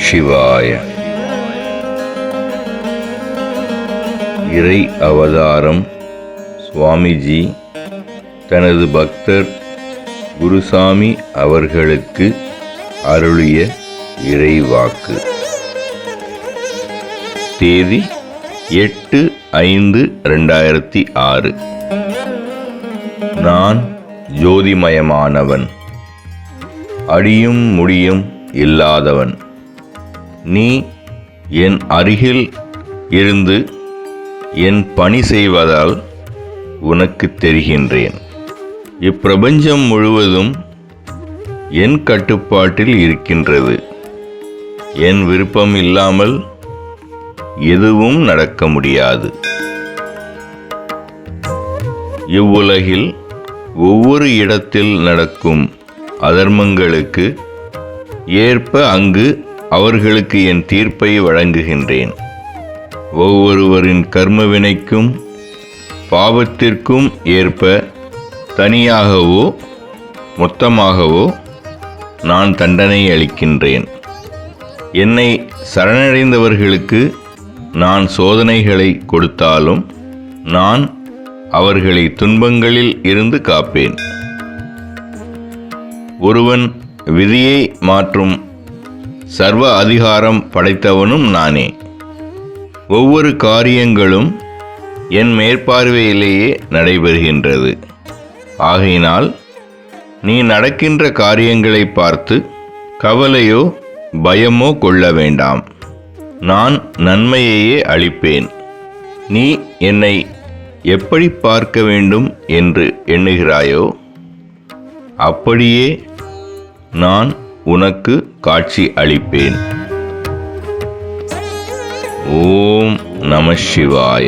சிவாய. இறை அவதாரம் சுவாமிஜி தனது பக்தர் குருசாமி அவர்களுக்கு அருளிய இறைவாக்கு. தேதி 8/5/2006. நான் ஜோதிமயமானவன், அடியும் முடியும் இல்லாதவன். நீ என் அருகில் இருந்து என் பணி செய்வதால் உனக்கு தெரிகின்றேன். இப்பிரபஞ்சம் முழுவதும் என் கட்டுப்பாட்டில் இருக்கின்றது. என் விருப்பம் இல்லாமல் எதுவும் நடக்க முடியாது. இவ்வுலகில் ஒவ்வொரு இடத்தில் நடக்கும் அதர்மங்களுக்கு ஏற்ப அங்கு அவர்களுக்கு என் தீர்ப்பை வழங்குகின்றேன். ஒவ்வொருவரின் கர்மவினைக்கும் பாவத்திற்கும் ஏற்ப தனியாகவோ மொத்தமாகவோ நான் தண்டனை அளிக்கின்றேன். என்னை சரணடைந்தவர்களுக்கு நான் சோதனைகளை கொடுத்தாலும் நான் அவர்களை துன்பங்களில் இருந்து காப்பேன். ஒருவன் விதியை மாற்றும் சர்வ அதிகாரம் படைத்தவனும் நானே. ஒவ்வொரு காரியங்களும் என் மேற்பார்வையிலேயே நடைபெறுகின்றது. ஆகையினால் நீ நடக்கின்ற காரியங்களை பார்த்து கவலையோ பயமோ கொள்ள வேண்டாம். நான் நன்மையையே அளிப்பேன். நீ என்னை எப்படி பார்க்க வேண்டும் என்று எண்ணுகிறாயோ அப்படியே நான் உனக்கு காட்சி அளிப்பேன். ஓம் நம சிவாய.